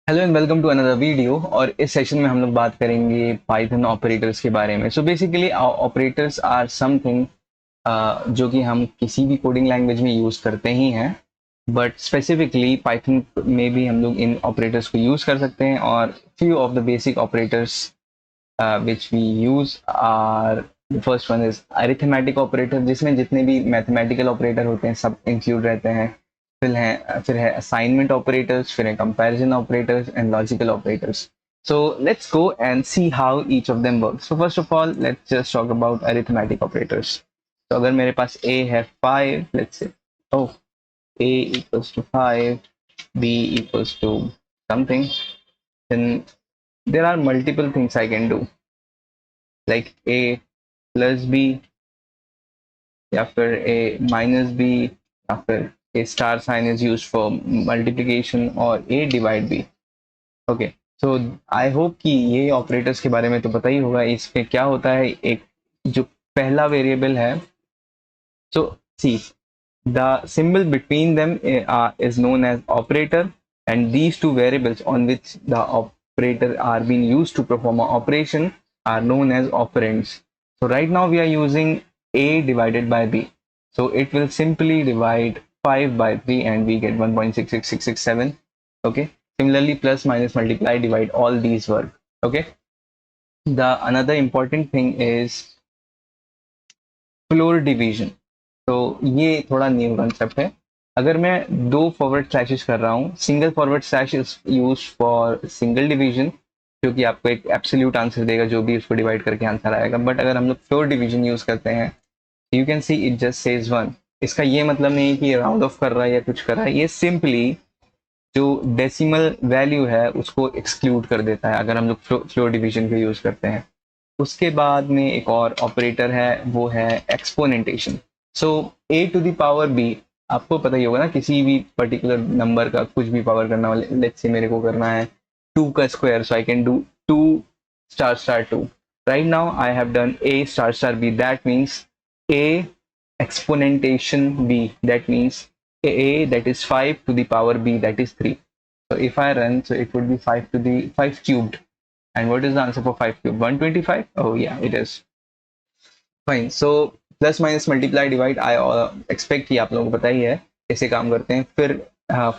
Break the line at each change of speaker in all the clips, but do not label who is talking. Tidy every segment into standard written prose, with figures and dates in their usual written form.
Hello and welcome to another video. और इस session में हम लोग बात करेंगे पाइथन ऑपरेटर्स के बारे में। So basically operators are something जो कि हम किसी भी कोडिंग लैंग्वेज में यूज़ करते ही हैं, बट स्पेसिफिकली पाइथन में भी हम लोग इन ऑपरेटर्स को यूज़ कर सकते हैं। और few of the basic operators which we use are, first one is arithmetic operator, जिसमें जितने भी मैथमेटिकल ऑपरेटर होते हैं सब इंक्लूड रहते हैं। फिर है असाइनमेंट ऑपरेटर्स, फिर है comparison operators and logical operators. So let's go and see how each of them works. So first of all, let's just talk about arithmetic operators. तो अगर मेरे पास a है 5, let's say, oh, a equals to 5, b equals to something, then there are multiple things I can do, like a plus b, या फिर a minus b, या फिर a star sign is used for multiplication, और a divide b. Okay, so I hope कि ये operators के बारे में तो पता ही होगा। इसमें क्या होता है, एक जो पहला वेरिएबल है, so see the symbol between them is known as operator, and these two variables on which the operator are being used to perform an operation are known as operands. So right now we are using a divided by b, so it will simply divide 5 by 3 and we get 1.66667. Okay, similarly plus minus multiply divide, all these work. Okay, the another important thing is floor division. तो ये थोड़ा new concept है। अगर मैं दो forward slashes कर रहा हूँ, single forward slash is use for single division, जो कि आपको एक एब्सोल्यूट आंसर देगा, जो भी उसको डिवाइड करके आंसर आएगा। बट अगर हम लोग फ्लोर डिवीजन यूज करते हैं, you can see it just says 1। इसका ये मतलब नहीं है कि ये राउंड ऑफ कर रहा है या कुछ कर रहा है, ये सिंपली जो डेसिमल वैल्यू है उसको एक्सक्लूड कर देता है अगर हम लोग फ्लोर डिवीजन को यूज करते हैं। उसके बाद में एक और ऑपरेटर है, वो है एक्सपोनेंटेशन। सो ए टू द पावर बी, आपको पता ही होगा ना, किसी भी पर्टिकुलर नंबर का कुछ भी पावर करना हो। लेट्स से मेरे को करना है 2 का square, so I can do 2 star star 2। Right now I have done a star star b, that means a exponentation b, that means a that is 5 to the power b, that is 3. So if I run, so it would be 5 to the 5 cubed. And what is the answer for 5 cube? 125? Oh yeah, it is. Fine. So plus minus multiply divide, I expect कि आप लोगों को पता ही है कैसे काम करते हैं। फिर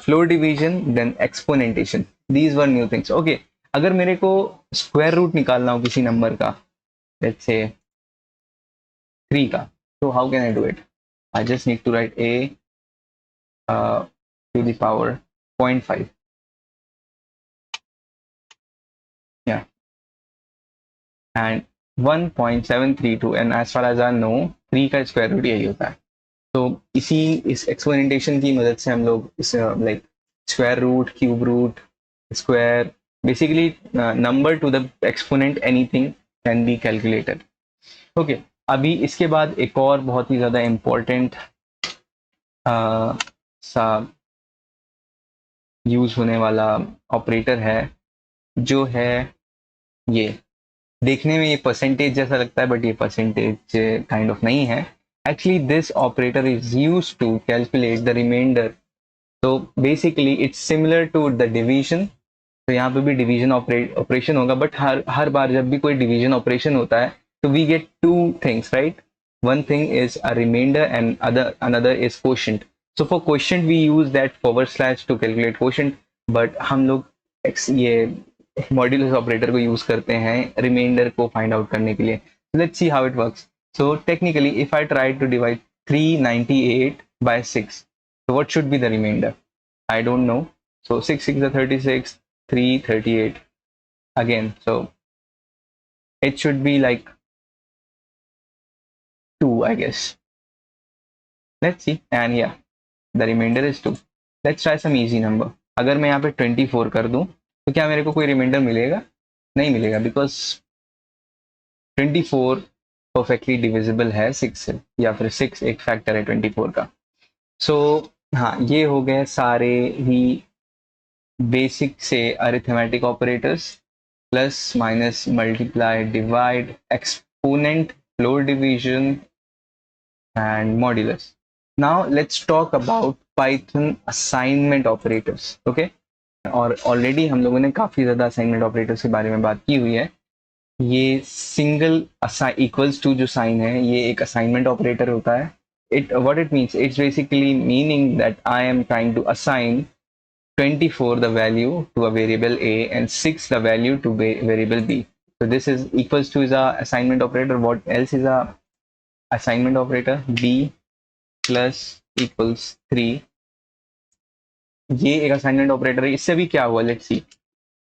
floor division, then exponentiation, these were new things. Okay, अगर मेरे को स्क्वायर रूट निकालना हो किसी नंबर का, लेट्स से 3 का, तो how can I do it? I just need to write a to the power 0.5. Yeah, and 1.732, and as far as I know 3 का स्क्वायर रूट यही होता है। तो इस एक्सपोनेंटेशन की मदद से हम लोग इस like square root, cube root, square, basically number to the exponent anything can be calculated. Okay, अभी इसके बाद एक और बहुत ही ज़्यादा इम्पोर्टेंट सा यूज होने वाला ऑपरेटर है, जो है ये। देखने में ये परसेंटेज जैसा लगता है, बट ये परसेंटेज काइंड ऑफ नहीं है। Actually this operator is used to calculate the reminder. तो basically it's similar to the division. तो यहाँ पे भी डिवीजन ऑपरेशन होगा, बट हर बार जब भी कोई डिवीजन ऑपरेशन होता है, तो we get two things, right? One thing is a remainder and another is quotient. So for quotient we use that forward slash to calculate quotient, but हम लोग ये मॉड्यूलस ऑपरेटर को यूज करते हैं reminder को फाइंड आउट करने के लिए। Let's see how it works. So technically if I try to divide 398 by 6, so what should be the remainder? I don't know. So 6 6 are 36, 3 38 again, so it should be like 2, I guess. Let's see, and yeah, the remainder is 2. Let's try some easy number. अगर मैं यहाँ पे 24 कर दूं, तो क्या मेरे को कोई रिमाइंडर मिलेगा? नहीं मिलेगा, बिकॉज 24 परफेक्टली डिविजिबल है 6 से, या फिर 6 एक फैक्टर है 24 का। सो हाँ, ये हो गए सारे ही बेसिक से arithmetic operators, plus minus multiply divide, exponent, floor division and modulus. Now let's talk about Python assignment operators. Okay, और ऑलरेडी हम लोगों ने काफ़ी ज़्यादा असाइनमेंट ऑपरेटर्स के बारे में बात की हुई है। ये सिंगल इक्वल्स टू जो साइन है ये एक असाइनमेंट ऑपरेटर होता है। It means it's basically meaning that I am trying to assign 24 the value to a variable a and 6 the value to variable b. So this is equals to is a assignment operator. What else is a assignment operator? b plus equals 3. ये एक assignment operator है। इससे भी क्या हुआ, let's see,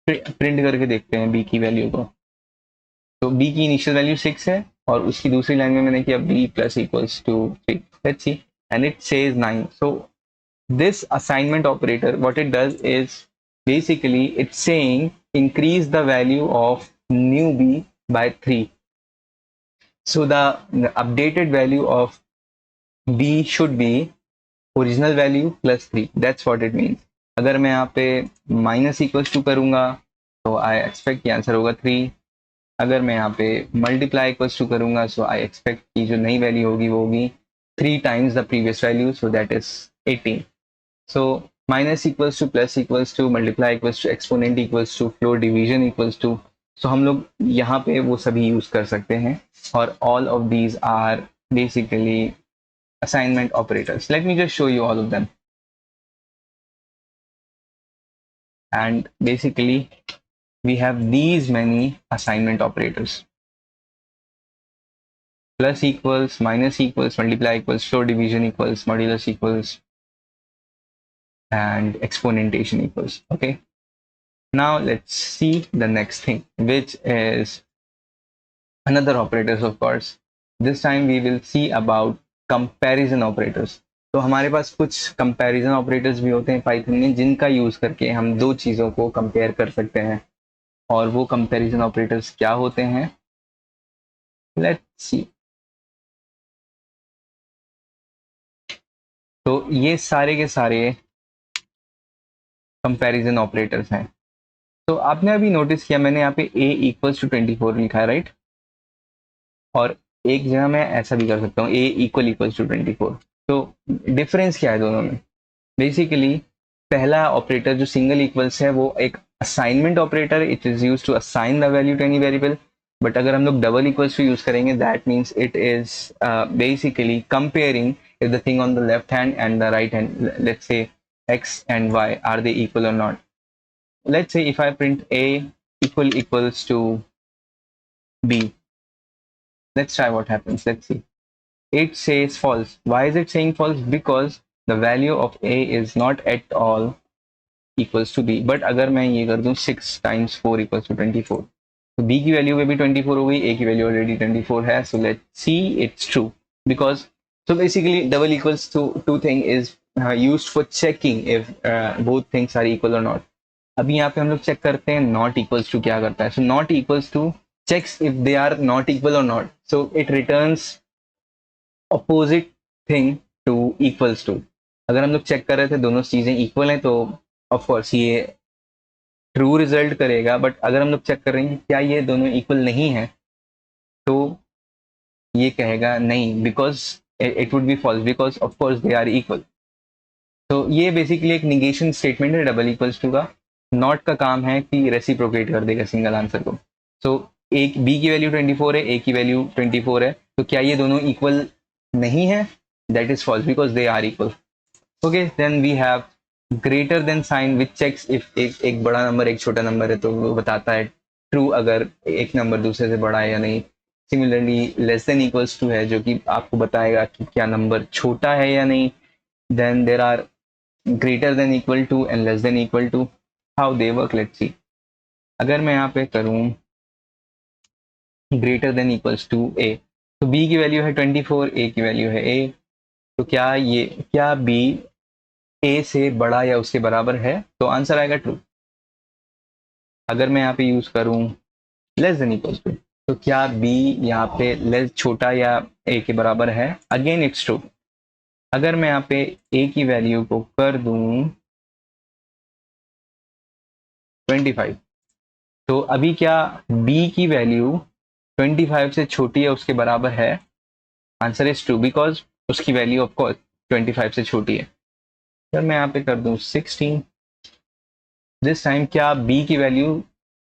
print करके देखते हैं b की वैल्यू को। तो b की इनिशियल वैल्यू 6 है और उसकी दूसरी लाइन में मैंने किया b plus equals to 3. Let's see and it says 9. So this assignment operator, what it does is basically it's saying increase the value of new b by 3. So the updated value of b should be original value plus 3. That's what it means. अगर मैं यहाँ पे minus equals to करूंगा तो I expect की answer होगा 3. अगर मैं यहाँ पे मल्टीप्लाई इक्वल्स टू करूंगा सो आई एक्सपेक्ट की जो नई वैल्यू होगी वो होगी 3 times the previous value, so that is 18. So minus equals to plus equals to multiply equals to exponent equals to floor division equals to, so हम लोग यहाँ पे वो सभी यूज कर सकते हैं और all of these are basically assignment operators. Let me just show you all of them. And basically we have these many assignment operators: plus equals, minus equals, multiply equals, floor division equals, modulus equals, and exponentation equals. Okay, now let's see the next thing, which is another operators. Of course, this time we will see about comparison operators. तो हमारे पास कुछ comparison operators भी होते हैं Python में जिनका use करके हम दो चीजों को कंपेयर कर सकते हैं। और वो कंपैरिजन ऑपरेटर्स क्या होते हैं, लेट्स सी। तो ये सारे के सारे कंपैरिजन ऑपरेटर्स हैं। तो आपने अभी नोटिस किया मैंने यहाँ पे a इक्वल्स टू 24 लिखा है, राइट? और एक जगह मैं ऐसा भी कर सकता हूँ a इक्वल इक्वल्स टू 24। तो डिफरेंस क्या है दोनों में? बेसिकली पहला ऑपरेटर जो सिंगल इक्वल्स है वो एक assignment operator, it is use to assign the value to any variable. But अगर हम लोग डबल इक्वल्स टू यूज करेंगे that means it is basically comparing if the thing on the left hand and the right hand, let's say x and y, are they equal or not? Let's say if I print a equals to b, let's try what happens. Let's see. It says false. Why is it saying false? Because the value of a is not at all equals to b. But अगर मैं ये कर दूं 6 times 4 equals to 24, तो b की value में भी 24 हो गई, a की वैल्यू ऑलरेडी 24 है। So let's see it's true because so basically double equals to thing is used for checking if both things are equal or not. अभी यहाँ पे हम लोग चेक करते हैं not equals to क्या करता है। So not equals to checks if they are not equal or not. So it returns opposite thing to equals to. अगर हम लोग चेक कर रहे थे दोनों चीजें इक्वल हैं तो ऑफ कोर्स ये ट्रू रिजल्ट करेगा। बट अगर हम लोग चेक कर रहे हैं क्या ये दोनों इक्वल नहीं है तो ये कहेगा नहीं, because it would be false because of course they are equal. तो ये बेसिकली एक निगेशन स्टेटमेंट है डबल इक्वल्स टू का। नॉट का काम है कि रेसिप्रोकेट कर देगा सिंगल आंसर को। सो एक बी की वैल्यू 24 है, ए की वैल्यू 24 है, तो क्या ये दोनों इक्वल नहीं है? That is false because they are equal. Okay, then we have greater than sign which checks if एक बड़ा नंबर एक छोटा नंबर है तो वो बताता है ट्रू अगर एक नंबर दूसरे से बड़ा है या नहीं। Similarly less than equals to है जो कि आपको बताएगा कि क्या नंबर छोटा है या नहीं। Then there are greater than equal to and less than equal to. How they work, let's see. अगर मैं यहाँ पे करूँ greater than equals to a, तो बी की वैल्यू है 24, ए की वैल्यू है ए, तो क्या बी ए से बड़ा या उसके बराबर है? तो आंसर आएगा ट्रू। अगर मैं यहाँ पे यूज करूँ लेस देन इक्वल्स टू, तो क्या बी यहाँ पे लेस छोटा या ए के बराबर है? Again it's true. अगर मैं यहाँ पे ए की वैल्यू को कर दूं 25, तो अभी क्या बी की वैल्यू 25 से छोटी है उसके बराबर है? आंसर इज ट्रू बिकॉज उसकी वैल्यू ऑफ कोर्स 25 से छोटी है। अगर मैं यहाँ पे कर दूं 16, दिस टाइम क्या बी की वैल्यू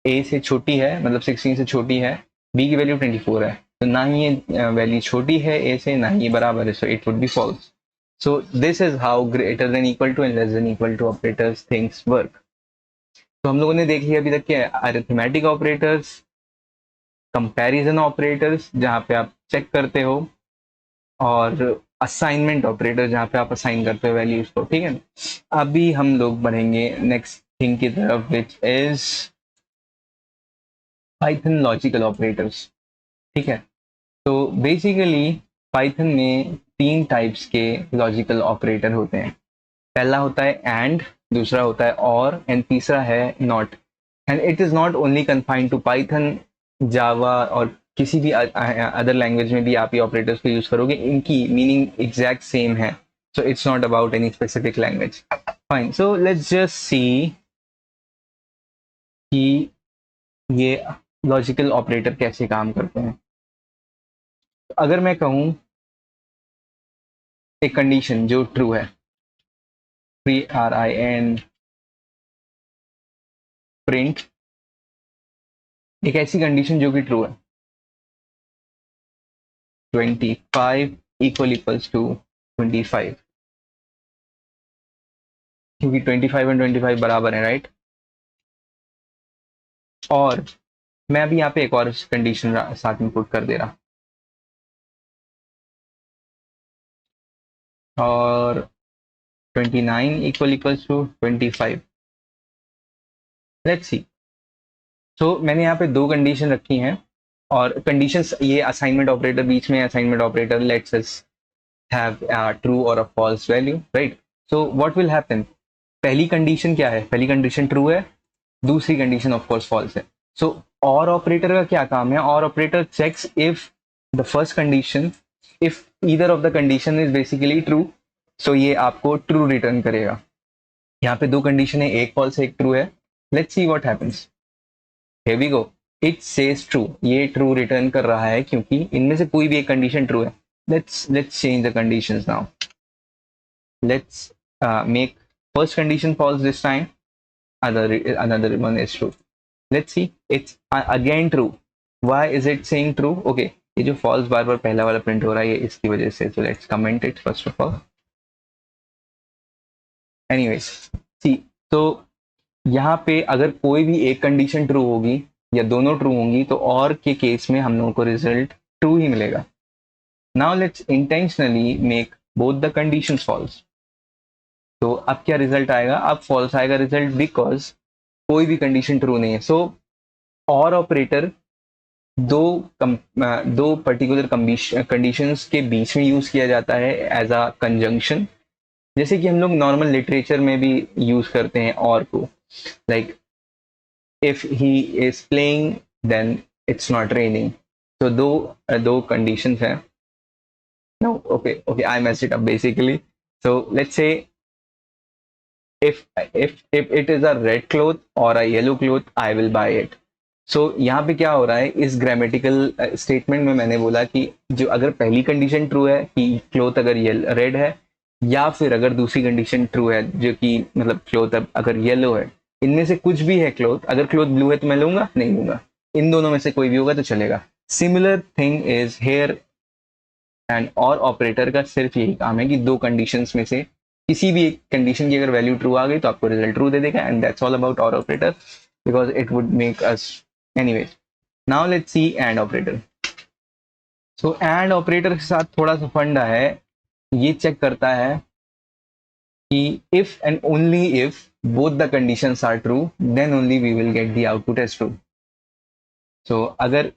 ए से छोटी है, मतलब 16 से छोटी है, बी की वैल्यू 24 है, तो ना ही ये वैल्यू छोटी है ए से, ना ही ये बराबर है, so it would be false. So this is how greater than equal to and less than equal to operators things work. तो हम लोगों ने देख लिया अभी तक क्या है, अरिथमेटिक ऑपरेटर्स, कंपैरिजन ऑपरेटर्स जहां पे आप चेक करते हो, और असाइनमेंट ऑपरेटर जहां पे आप असाइन करते हो वैल्यूज को. ठीक है, अभी हम लोग बढ़ेंगे नेक्स्ट थिंग की तरफ, which is Python logical operators. ठीक है, तो बेसिकली पाइथन में 3 टाइप्स के लॉजिकल ऑपरेटर होते हैं. पहला होता है एंड, दूसरा होता है और, एंड तीसरा है not. And it is not only confined to Python, Java और किसी भी अदर लैंग्वेज में भी आप ये ऑपरेटर्स को यूज करोगे, इनकी मीनिंग एग्जैक्ट सेम है. So it's not about any specific language. Fine, so let's just सी कि ये लॉजिकल ऑपरेटर कैसे काम करते हैं. अगर मैं कहूं एक कंडीशन जो ट्रू है, PRIN प्रिंट, एक ऐसी कंडीशन जो कि ट्रू है, 25 इक्वल्स टू 25, क्योंकि 25 और 25 बराबर है, राइट. और मैं अभी यहाँ पे एक और कंडीशन साथ में पुट कर दे रहा, और 29 equals to 25. Let's see. So मैंने यहाँ पे 2 कंडीशन रखी हैं, और कंडीशंस ये असाइनमेंट ऑपरेटर बीच में, assignment operator let's us have true और a false value, right. So what will happen, पहली कंडीशन क्या है, पहली कंडीशन ट्रू है, दूसरी कंडीशन ऑफ कोर्स फॉल्स है. सो और ऑपरेटर का क्या काम है, और operator checks if the first condition, if either of the condition is basically true, so ये आपको ट्रू रिटर्न करेगा. यहाँ पे 2 कंडीशन है, एक फॉल्स है एक ट्रू है. Let's see what happens. Here we go. It says true, ये ट्रू रिटर्न कर रहा है क्योंकि इनमें से कोई भी एक कंडीशन ट्रू है. Let's change the conditions now. Let's make first condition false this time, another one is true. Let's see, it's again true. Why is it saying true? Okay, ये जो false बार बार पहला वाला प्रिंट हो रहा है ये इसकी वजह से. So let's comment it first of all. Anyways, see, तो यहाँ पे अगर कोई भी एक कंडीशन ट्रू होगी या दोनों ट्रू होंगी तो और के केस में हम लोगों को रिजल्ट ट्रू ही मिलेगा. Now let's intentionally make both the conditions false. तो अब क्या रिजल्ट आएगा, अब फॉल्स आएगा रिजल्ट, बिकॉज कोई भी कंडीशन ट्रू नहीं है. सो और ऑपरेटर दो पर्टिकुलर कंडीशंस के बीच में यूज किया जाता है एज अ कंजंक्शन, जैसे कि हम लोग नॉर्मल लिटरेचर में भी यूज करते हैं और को, like if he is playing then it's not raining. तो दो कंडीशंस हैं. No, okay I messed it up basically. So let's say if it is a red cloth or a yellow cloth, I will buy it. So यहाँ पे क्या हो रहा है, इस ग्रामेटिकल स्टेटमेंट में मैंने बोला कि जो अगर पहली कंडीशन ट्रू है कि क्लोथ अगर रेड है, या फिर अगर दूसरी कंडीशन ट्रू है जो कि मतलब क्लोथ अगर येलो है, इनमें से कुछ भी है क्लोथ, अगर क्लोथ ब्लू है तो मैं लूंगा नहीं लूंगा, इन दोनों में से कोई भी होगा तो चलेगा. Similar thing is here. And और ऑपरेटर का सिर्फ यही काम है कि 2 कंडीशंस में से किसी भी एक कंडीशन की अगर वैल्यू ट्रू आ गई तो आपको रिजल्ट ट्रू दे देगा. एंड दैट्स ऑल अबाउट और operator, because it would make us anyways. Now let's see and operator. So and operator के साथ थोड़ा सा फंडा है, ये चेक करता है कि if and only if both the conditions are true then only we will get the output as true. So अगर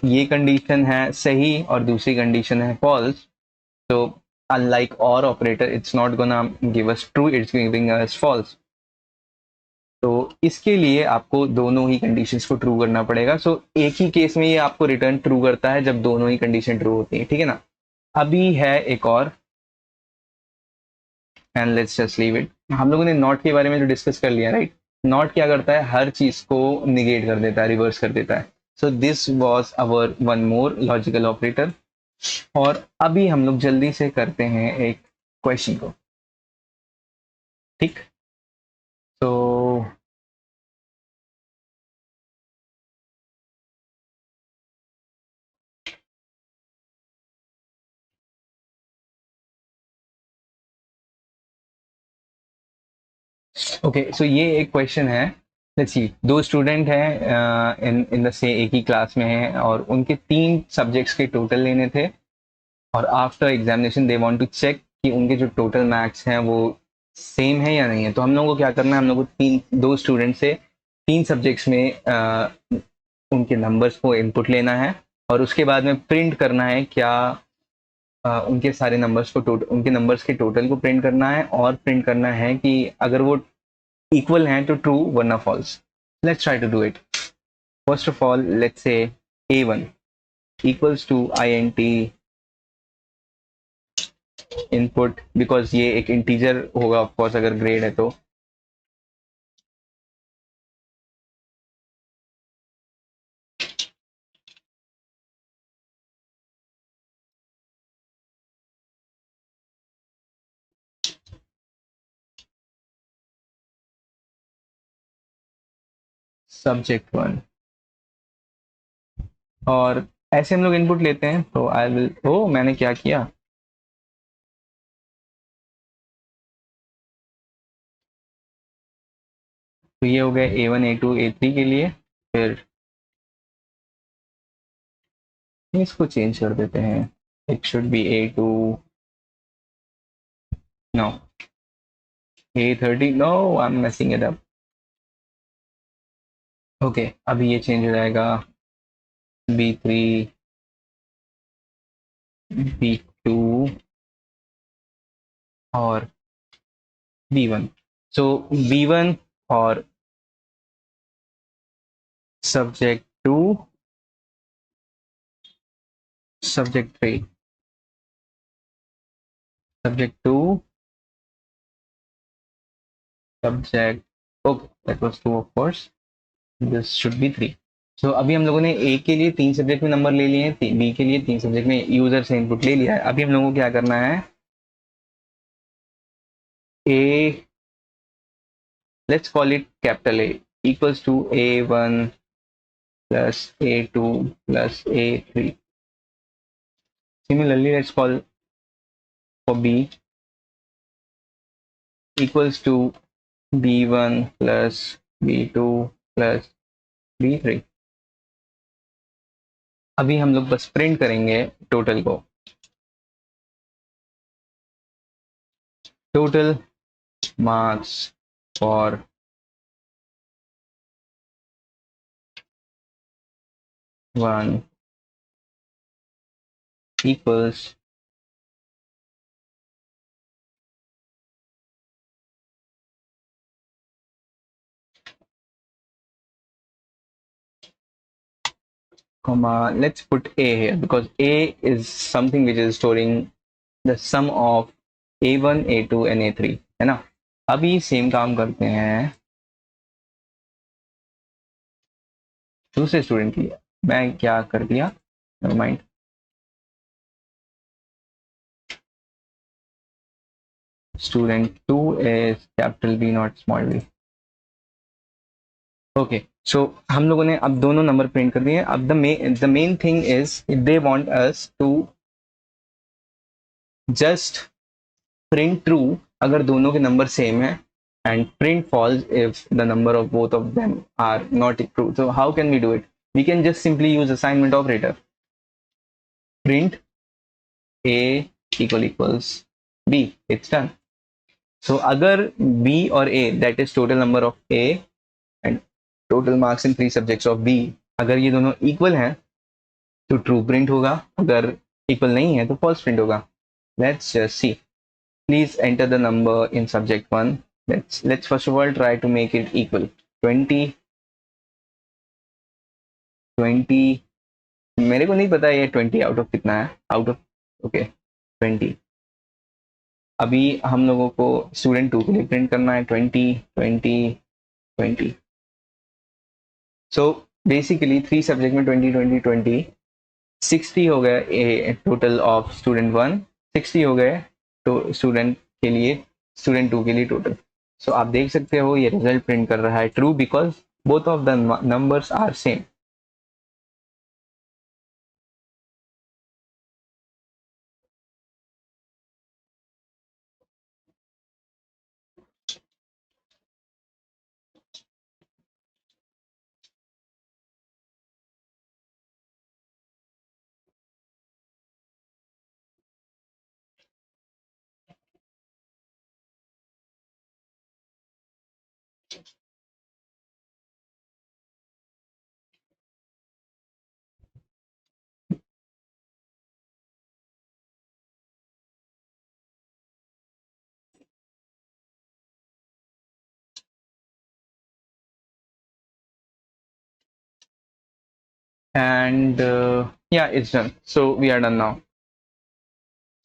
ये कंडीशन है सही और दूसरी कंडीशन है फॉल्स, तो unlike or operator it's not gonna give us true, it's giving us false. तो इसके लिए आपको दोनों ही कंडीशंस को ट्रू करना पड़ेगा. सो एक ही केस में ये आपको रिटर्न ट्रू करता है जब दोनों ही कंडीशन ट्रू होती है. ठीक है ना. अभी है एक और, and let's just leave it. हम लोगों ने नॉट के बारे में जो डिस्कस कर लिया, राइट. नॉट क्या करता है, हर चीज को निगेट कर देता है, रिवर्स कर देता है. So this was hour one more logical operator. और अभी हम लोग जल्दी से करते हैं एक क्वेश्चन को. ठीक, तो ओके, सो ये एक क्वेश्चन है। लेट्स सी, दो स्टूडेंट हैं इन द से एक ही क्लास में हैं और उनके 3 सब्जेक्ट्स के टोटल लेने थे और after examination they want to check कि उनके जो टोटल मार्क्स हैं वो सेम है या नहीं है। तो हम लोगों को क्या करना है, हम लोगों को दो स्टूडेंट से 3 सब्जेक्ट्स में उनके नंबर्स को इनपुट लेना है और उसके बाद में प्रिंट करना है क्या उनके सारे नंबर्स को उनके नंबर्स के टोटल को प्रिंट करना है और प्रिंट करना है कि अगर वो इक्वल हैं तो ट्रू वरना false. Let's try to do it. First of all let's say a1 equals to int input, because ये एक इंटीजर होगा ऑफ कोर्स अगर ग्रेड है तो। subject1 और ऐसे हम लोग इनपुट लेते हैं तो आई विल, ओ मैंने क्या किया, तो ये हो गया a1 a2 a3 के लिए। फिर इसको चेंज कर देते हैं, it should be a2, no a30, no I am messing it up. Okay, अभी ये चेंज हो जाएगा b3 b2 और b1। सो b1 और subject2 subject3 subject2 subject, okay that was 2 of course, this should be 3। सो अभी हम लोगों ने ए के लिए 3 सब्जेक्ट में नंबर ले लिए हैं, बी के लिए 3 सब्जेक्ट में यूजर से इनपुट ले लिया है। अभी हम लोगों को क्या करना है, A, let's call it capital A equals to a1 plus a2 plus a3। Similarly, let's call for b equals to b1 plus b2 plus b3। अभी हम लोग बस प्रिंट करेंगे टोटल को, total marks for 1 equals comma, let's put a here because a is something which is storing the sum of a1 a2 and a3 है ना। अभी same काम करते हैं दूसरे स्टूडेंट के लिए। मैं क्या कर दिया, never mind, student 2 is capital B not small b। Okay, so हम लोगों ने अब दोनों नंबर प्रिंट कर दिए। अब the main thing is they want us to just print true अगर दोनों के नंबर सेम है and print false if the number of both of them are not true. So how can we do it, we can just simply use assignment operator, print a equals b, it's done। so अगर b और a that is total number of a and total marks in 3 subjects of b, अगर ये दोनों equal हैं तो true print होगा, अगर equal नहीं है तो फॉल्स प्रिंट होगा। Let's just see, please enter the number in subject 1। Let's first of all try to make it equal. 20 20, मेरे को नहीं पता ये 20 आउट ऑफ कितना है, आउट ऑफ, ओके 20। अभी हम लोगों को स्टूडेंट 2 के लिए प्रिंट करना है 20 20 20। सो बेसिकली 3 सब्जेक्ट में 20 20 20, 60 हो गए टोटल ऑफ स्टूडेंट 1, 60 हो गए तो स्टूडेंट के लिए, स्टूडेंट 2 के लिए टोटल। सो आप देख सकते हो ये रिजल्ट प्रिंट कर रहा है true because both of the numbers are same. And yeah it's done, so we are done now.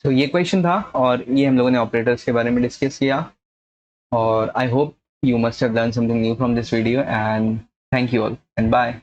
तो ये क्वेश्चन था और ये हम लोगों ने ऑपरेटर्स के बारे में डिस्कस किया, और I hope you must have learned something new from this video, and thank you all and bye.